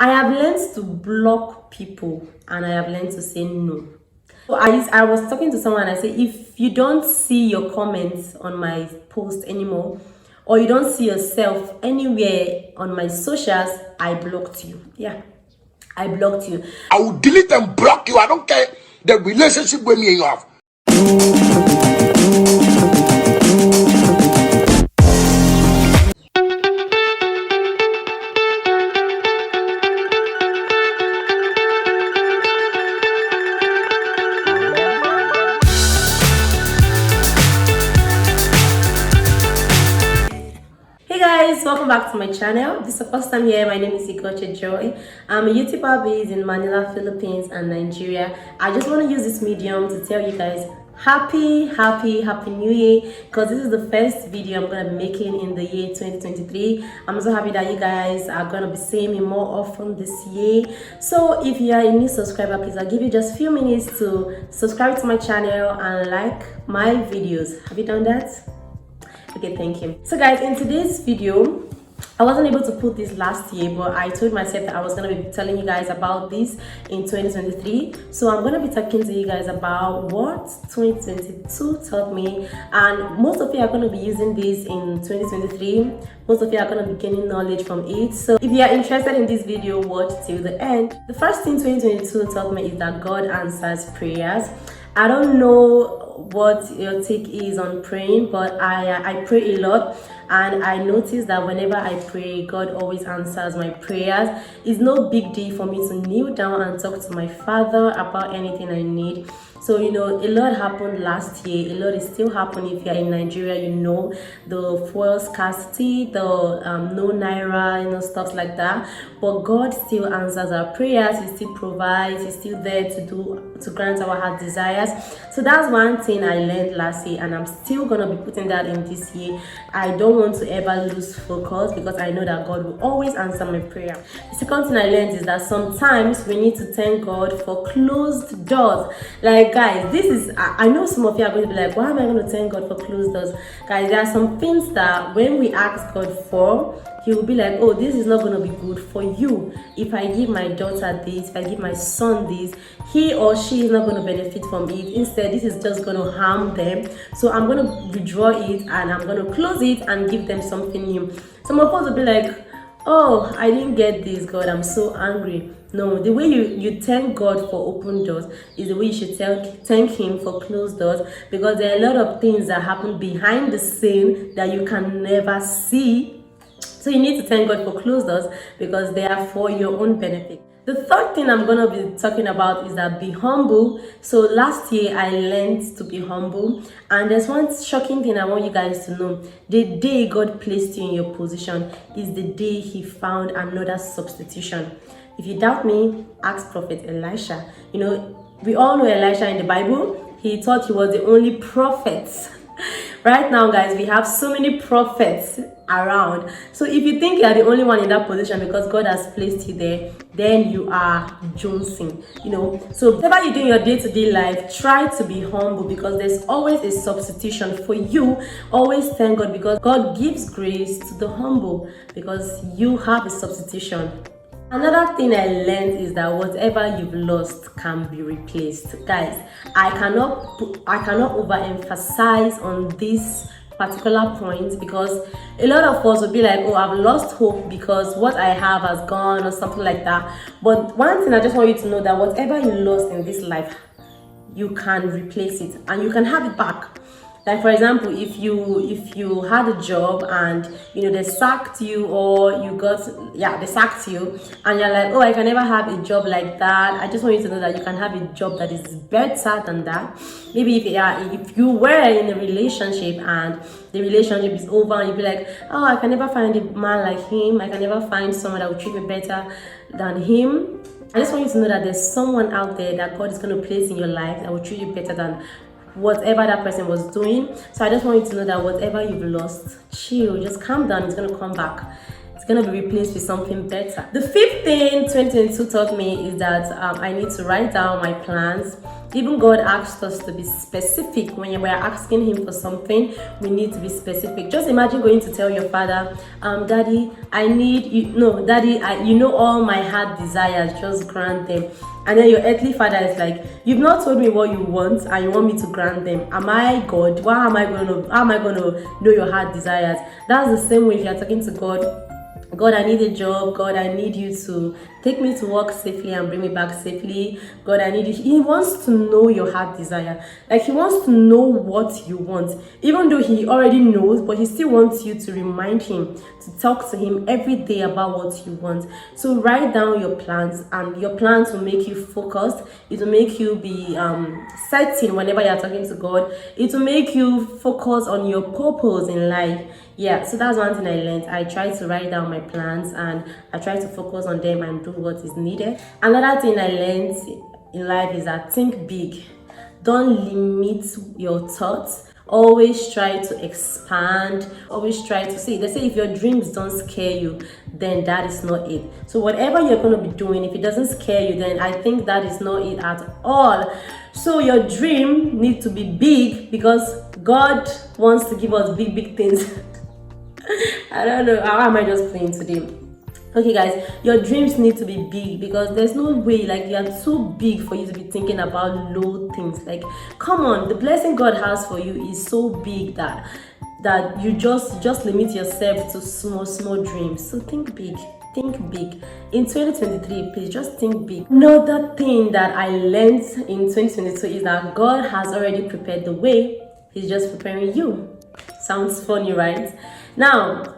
I have learned to block people and I have learned to say no. So I was talking to someone and I said, if you don't see your comments on my post anymore, or you don't see yourself anywhere on my socials, I blocked you. Yeah, I blocked you. I will delete and block you. I don't care the relationship with me and you have. Hey guys, welcome back to my channel. This is the first time here. My name is Joy. I'm a YouTuber based in Manila, Philippines and Nigeria. I just want to use this medium to tell you guys happy new year, because this is the first video I'm gonna be making in the year 2023. I'm so happy that you guys are gonna be seeing me more often this year. So if you are a new subscriber, please, I'll give you just a few minutes to subscribe to my channel and like my videos. Have you done that? Okay, thank you. So guys, in today's video, I wasn't able to put this last year, but I told myself that I was going to be telling you guys about this in 2023. So I'm going to be talking to you guys about what 2022 taught me, and most of you are going to be using this in 2023. Most of you are going to be gaining knowledge from it. So if you are interested in this video, watch till the end. The first thing 2022 taught me is that God answers prayers. I don't know what your take is on praying, but I pray a lot, and I notice that whenever I pray, God always answers my prayers. It's no big deal for me to kneel down and talk to my Father about anything I need. So a lot happened last year. A lot is still happening. If you're in Nigeria, the fuel scarcity, the no naira, stuff like that. But God still answers our prayers. He still provides. He's still there to grant our heart desires. So that's one thing I learned last year, and I'm still gonna be putting that in this year. I don't want to ever lose focus, because I know that God will always answer my prayer. The second thing I learned is that sometimes we need to thank God for closed doors. Like, guys, this is, I know some of you are going to be like, why am I going to thank God for closed doors? Guys, there are some things that when we ask God for, He will be like, oh, this is not going to be good for you. If I give my daughter this, if I give my son this, he or she is not going to benefit from it. Instead, this is just going to harm them. So I'm going to withdraw it, and I'm going to close it and give them something new. Some of us will be like, oh, I didn't get this, God, I'm so angry. No, the way you thank God for open doors is the way you should thank Him for closed doors, because there are a lot of things that happen behind the scene that you can never see. So you need to thank God for closed doors, because they are for your own benefit. The third thing I'm going to be talking about is that be humble. So last year I learned to be humble, and there's one shocking thing I want you guys to know. The day God placed you in your position is the day He found another substitution. If you doubt me, ask Prophet Elisha. We all know Elisha in the Bible. He thought he was the only prophet. Right now, guys, we have so many prophets around. So if you think you are the only one in that position because God has placed you there, then you are jonesing. So whatever you do in your day-to-day life, try to be humble, because there's always a substitution for you. Always thank God, because God gives grace to the humble, because you have a substitution. Another thing I learned is that whatever you've lost can be replaced. Guys, I cannot overemphasize on this particular point, because a lot of us will be like, oh, I've lost hope because what I have has gone, or something like that. But one thing I just want you to know, that whatever you lost in this life, you can replace it and you can have it back. Like, for example, if you had a job and they sacked you, or they sacked you, and you're like, oh, I can never have a job like that. I just want you to know that you can have a job that is better than that. Maybe if you were in a relationship and the relationship is over, and you'll be like, oh, I can never find a man like him. I can never find someone that will treat me better than him. I just want you to know that there's someone out there that God is going to place in your life that will treat you better than whatever that person was doing. So I just want you to know that whatever you've lost, chill, just calm down. It's going to come back. It's going to be replaced with something better. The fifth thing 2022 taught me is that I need to write down my plans. Even God asked us to be specific. When we're asking him for something, we need to be specific. Just imagine going to tell your father, Daddy, I need you. No, Daddy, you know all my heart desires, just grant them. And then your earthly father is like, you've not told me what you want and you want me to grant them. Am I God? How am I going to know your heart desires? That's the same way if you're talking to God. God, I need a job. God, I need you to take me to work safely and bring me back safely. God, I need you. He wants to know your heart desire. Like, he wants to know what you want. Even though he already knows, but he still wants you to remind him, to talk to him every day about what you want. So write down your plans, and your plans will make you focused. It will make you be certain whenever you're talking to God. It will make you focus on your purpose in life. Yeah, so that's one thing I learned. I try to write down my plans and I try to focus on them and do what is needed. Another thing I learned in life is that think big. Don't limit your thoughts. Always try to expand. Always try to see. They say if your dreams don't scare you, then that is not it. So whatever you're going to be doing, if it doesn't scare you, then I think that is not it at all. So your dream needs to be big because God wants to give us big, big things. I don't know, how am I just playing today? Okay guys, your dreams need to be big because there's no way, like, you are too big for you to be thinking about low things. Like, come on, the blessing God has for you is so big that you just limit yourself to small dreams. So think big. Think big. In 2023, please just think big. Another thing that I learned in 2022 is that God has already prepared the way. He's just preparing you. Sounds funny, right? Now,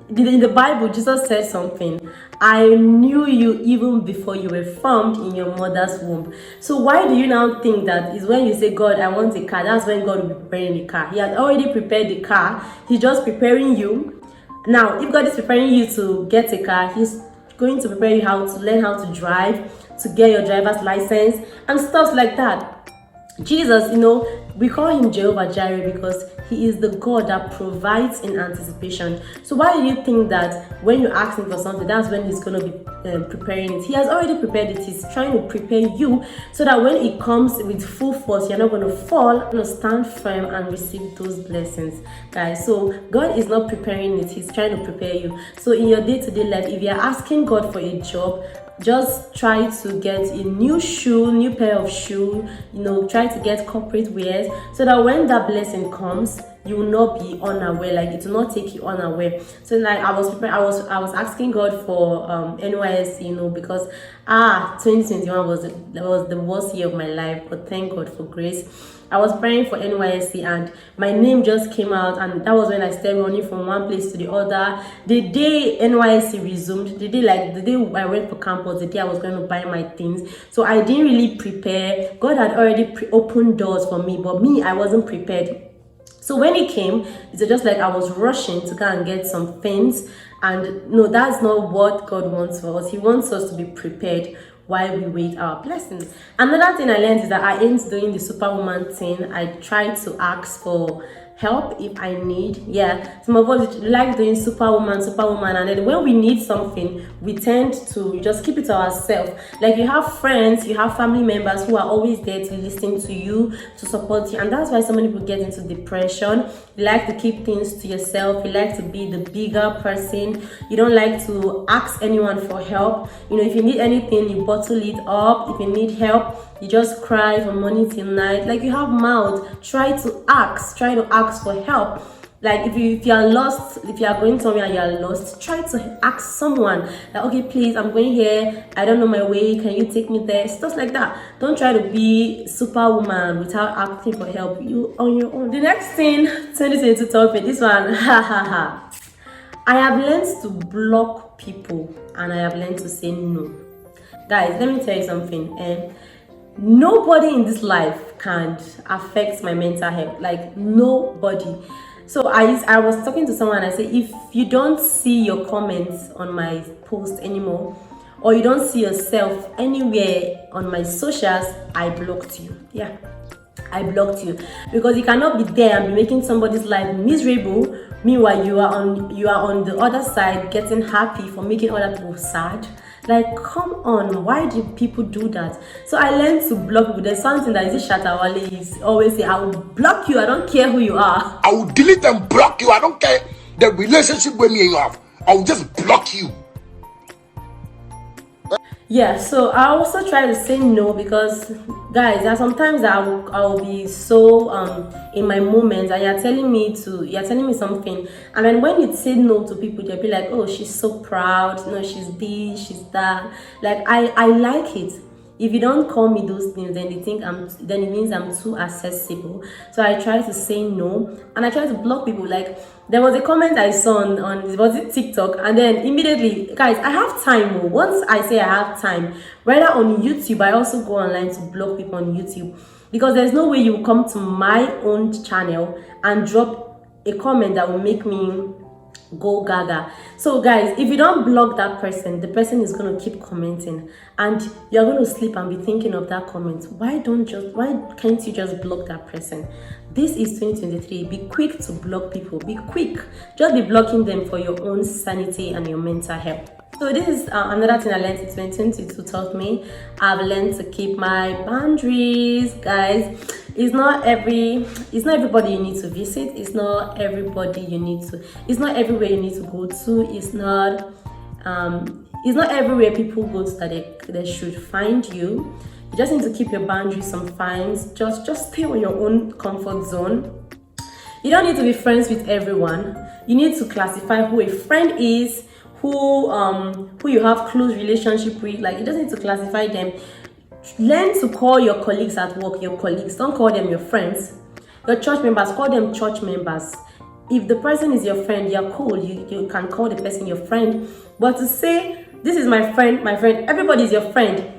in the Bible, Jesus said something. I knew you even before you were formed in your mother's womb. So why do you now think that is when you say, God, I want a car, that's when God will be preparing the car? He has already prepared the car. He's just preparing you. Now, if God is preparing you to get a car, he's going to prepare you how to learn how to drive, to get your driver's license and stuff like that. Jesus, we call him Jehovah Jireh because he is the God that provides in anticipation. So why do you think that when you ask him for something, that's when he's going to be preparing it? He has already prepared it. He's trying to prepare you so that when it comes with full force, you're not going to fall. You're going to stand firm and receive those blessings, guys. So God is not preparing it. He's trying to prepare you. So in your day-to-day life, if you're asking God for a job, just try to get a new pair of shoe, try to get corporate wears so that when that blessing comes, you will not be unaware, like it will not take you unaware. So like I was asking God for NYSC, because 2021 was the worst year of my life, but thank God for grace. I was praying for NYSC and my name just came out, and that was when I started running from one place to the other. The day NYSC resumed, the day I went for campus, the day I was going to buy my things. So I didn't really prepare. God had already opened doors for me, but me, I wasn't prepared. So when it came, it's just like I was rushing to go and get some things. And no, that's not what God wants for us. He wants us to be prepared while we wait our blessings. Another thing I learned is that I ain't doing the superwoman thing. I try to ask for help if I need. Yeah, some of us like doing superwoman, and then when we need something, we tend to just keep it to ourselves. Like, you have friends, you have family members who are always there to listen to you, to support you, and that's why so many people get into depression. You like to keep things to yourself. You like to be the bigger person. You don't like to ask anyone for help. If you need anything, you bottle it up. If you need help, you just cry from morning till night. Like, you have mouth. Try to ask for help. Like, if you are lost, if you are going somewhere and you are lost, try to ask someone that, okay, please, I'm going here, I don't know my way, can you take me there? Stuff like that. Don't try to be superwoman without asking for help. You on your own. The next thing 2022 taught me, this one, I have learned to block people and I have learned to say no. Guys, let me tell you something. Nobody in this life can affect my mental health. Like, nobody. So I was talking to someone, I said, if you don't see your comments on my post anymore, or you don't see yourself anywhere on my socials, I blocked you. Yeah, I blocked you, because you cannot be there and be making somebody's life miserable. Meanwhile, you are on the other side getting happy for making other people sad. Like, come on, why do people do that? So I learned to block people. There's something that is Shatawale is always say, I will block you, I don't care who you are. I will delete and block you. I don't care the relationship with me and you have. I will just block you. Yeah, so I also try to say no, because guys, there are sometimes I'll be so in my moments, and you're telling me something, and then when you say no to people, they'll be like, oh, she's so proud, no, she's this, she's that. Like, I like it. If you don't call me those things, then then it means I'm too accessible. So I try to say no, and I try to block people. Like, there was a comment I saw on was it TikTok, and then immediately, guys, I have time. Once I say I have time, whether on YouTube, I also go online to block people on YouTube, because there's no way you will come to my own channel and drop a comment that will make me go gaga. So guys, if you don't block that person, the person is going to keep commenting, and you're going to sleep and be thinking of that comment. Why can't you just block that person? This is 2023. Be quick to block people. Be quick. Just be blocking them for your own sanity and your mental health. So this is another thing I learned in 2022 taught me. I've learned to keep my boundaries, guys. It's not everybody you need to visit. It's not everybody you need to. It's not everywhere you need to go to. It's not everywhere people go to that they should find you. You just need to keep your boundaries sometimes. Just stay on your own comfort zone. You don't need to be friends with everyone. You need to classify who a friend is, who you have close relationship with. Like, you just need to classify them. Learn to call your colleagues at work your colleagues. Don't call them your friends. Your church members, call them church members. If the person is your friend, you're cool. You can call the person your friend. But to say, this is my friend, everybody is your friend,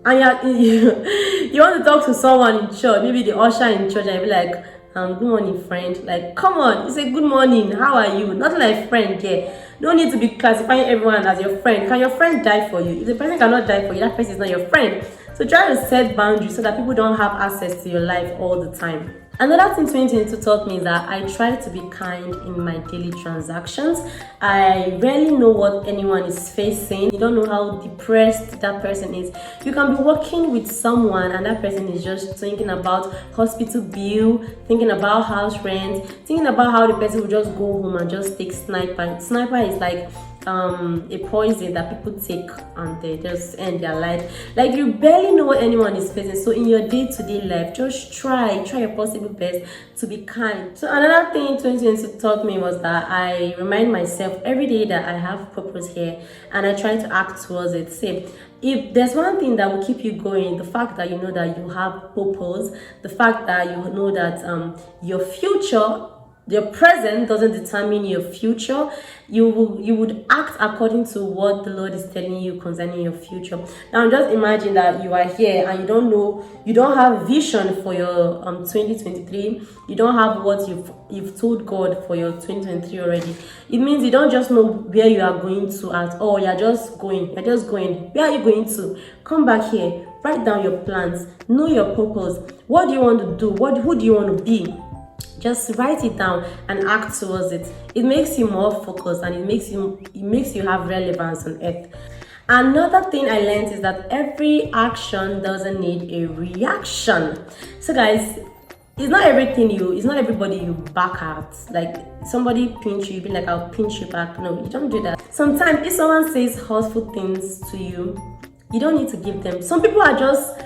and you want to talk to someone in church, maybe the usher in church, and be like, good morning, friend. Like, come on, you say good morning, how are you? Not like friend, yeah. No need to be classifying everyone as your friend. Can your friend die for you? If the person cannot die for you, that person is not your friend. So try to set boundaries so that people don't have access to your life all the time. Another thing 2022 taught me is that I try to be kind in my daily transactions. I rarely know what anyone is facing. You don't know how depressed that person is. You can be working with someone and that person is just thinking about hospital bill, thinking about house rent, thinking about how the person will just go home and just take sniper. Sniper is like a poison that people take and they just end their life. Like, you barely know what anyone is facing. So in your day-to-day life, just try your possible best to be kind. So another thing 2022 taught me was that I remind myself every day that I have purpose here, and I try to act towards it. Say, if there's one thing that will keep you going, the fact that you know that you have purpose, the fact that you know that your future, your present doesn't determine your future. You would act according to what the Lord is telling you concerning your future. Now just imagine that you are here and you don't have vision for your 2023. You don't have what you've told God for your 2023 already. It means you don't just know where you are going to at all. You're just going. Where are you going to? Come back here. Write down your plans. Know your purpose. What do you want to do? Who do you want to be? Just write it down and act towards it. It makes you more focused, and it makes you have relevance on earth. Another thing I learned is that every action doesn't need a reaction. So guys, it's not everybody you back at. Like, somebody pinch you, be like, I'll pinch you back. No, you don't do that. Sometimes if someone says hurtful things to you, you don't need to give them. Some people are just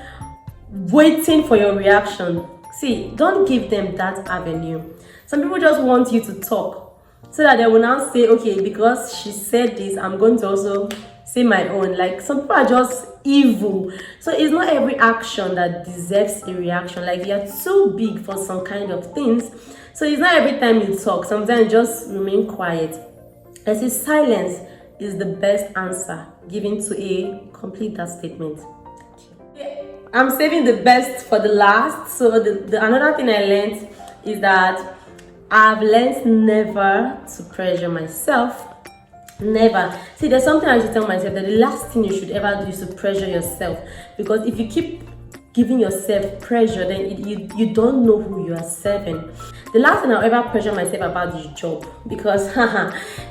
waiting for your reaction. See, don't give them that avenue. Some people just want you to talk so that they will now say, okay, because she said this, I'm going to also say my own. Like, some people are just evil. So it's not every action that deserves a reaction. Like, you're too big for some kind of things. So it's not every time you talk. Sometimes just remain quiet. I say silence is the best answer given to a complete that statement. I'm saving the best for the last. So another thing I learned is that I've learned never to pressure myself. Never. See, there's something I should tell myself, that the last thing you should ever do is to pressure yourself. Because if you keep giving yourself pressure, then you don't know who you are serving. The last thing I'll ever pressure myself about is job, because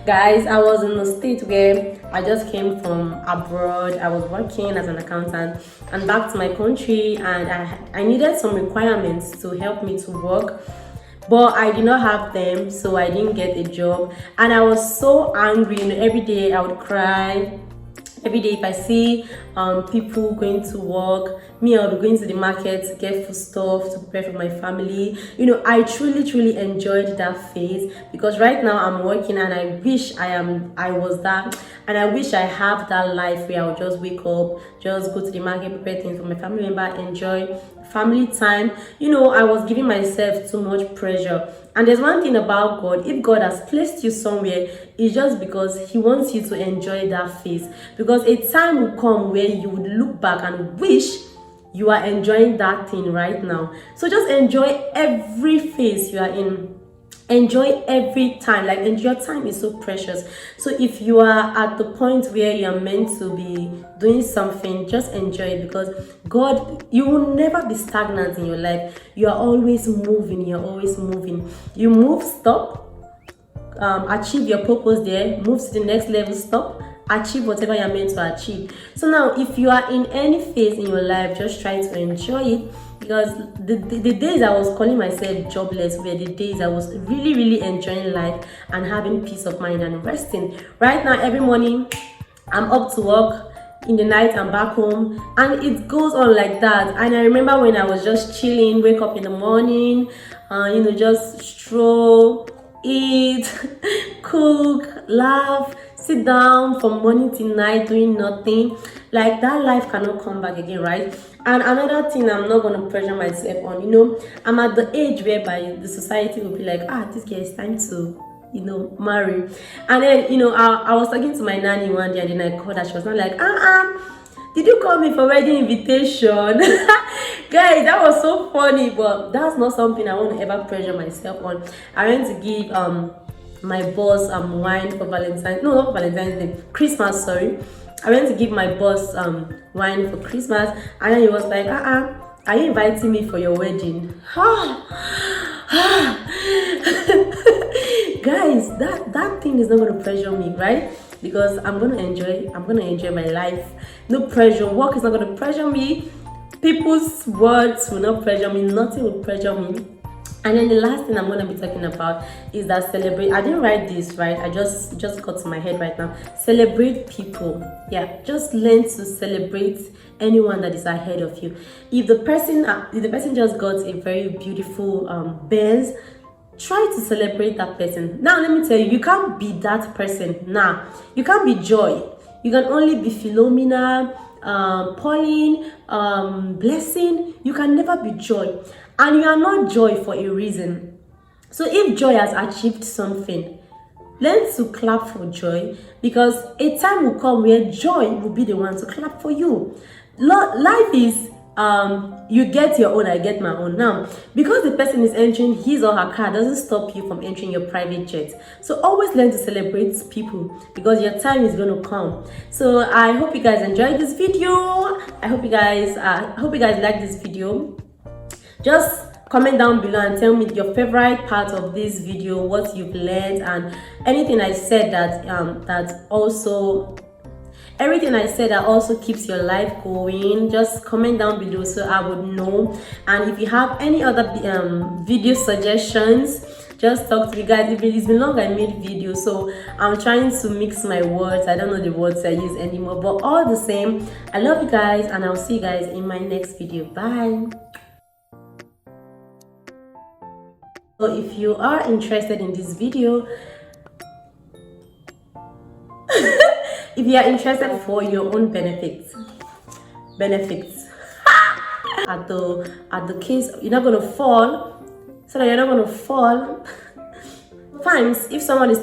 guys, I was in a state where I just came from abroad. I was working as an accountant and back to my country, and I needed some requirements to help me to work, but I did not have them, so I didn't get a job. And I was so angry, every day I would cry. Every day if I see people going to work, me, I'll be going to the market to get food stuff to prepare for my family. I truly enjoyed that phase, because right now I'm working and I wish I was that, and I wish I have that life where I'll just wake up, just go to the market, prepare things for my family member, enjoy family time. I was giving myself too much pressure. And there's one thing about God: if God has placed you somewhere, it's just because he wants you to enjoy that phase, because a time will come where you would look back and wish you are enjoying that thing right now. So just enjoy every phase you are in. Enjoy every time. Your time is so precious. So if you are at the point where you are meant to be doing something, just enjoy it, because God, you will never be stagnant in your life. You are always moving. You're always moving. You move, stop, achieve your purpose there, move to the next level, stop, achieve whatever you're meant to achieve. So now, if you are in any phase in your life, just try to enjoy it, because the days I was calling myself jobless were the days I was really enjoying life and having peace of mind and resting. Right now, every morning I'm up to work, in the night I'm back home, and it goes on like that. And I remember when I was just chilling, wake up in the morning, just stroll, eat, cook, laugh, sit down from morning till night doing nothing. Like, that life cannot come back again, right? And another thing I'm not going to pressure myself on, I'm at the age whereby the society will be like, this girl, is time to marry. And then I was talking to my nanny one day, and then I called her. She was not like, did you call me for wedding invitation? Guys, that was so funny, but that's not something I want to ever pressure myself on. I went to give my boss wine for Valentine's, no, not Valentine's Day, Christmas, sorry. I went to give my boss wine for Christmas, and then he was like, are you inviting me for your wedding? Guys, that thing is not going to pressure me, right? Because I'm going to enjoy my life. No pressure. Work is not going to pressure me. People's words will not pressure me. Nothing will pressure me. And then the last thing I'm going to be talking about is that celebrate. I didn't write this, right? I just got to my head right now. Celebrate people. Yeah, just learn to celebrate anyone that is ahead of you. If the person just got a very beautiful Benz, try to celebrate that person. Now, let me tell you, you can't be that person. Now, you can't be Joy. You can only be Philomena, Pauline, Blessing. You can never be Joy. And you are not Joy for a reason. So if Joy has achieved something, learn to clap for Joy, because a time will come where Joy will be the one to clap for you. Life is you get your own, I get my own. Now, because the person is entering his or her car doesn't stop you from entering your private jet. So always learn to celebrate people, because your time is going to come. So I hope you guys enjoyed this video. I hope you guys like this video. Just comment down below and tell me your favorite part of this video, what you've learned, and anything I said everything I said that also keeps your life going. Just comment down below so I would know. And if you have any other video suggestions, just talk to me, guys. It's been long I made videos, so I'm trying to mix my words. I don't know the words I use anymore, but all the same, I love you guys, and I'll see you guys in my next video. Bye. So if you are interested in this video, if you are interested for your own benefits at the case you're not gonna fall, so that you're not gonna fall. Times if someone says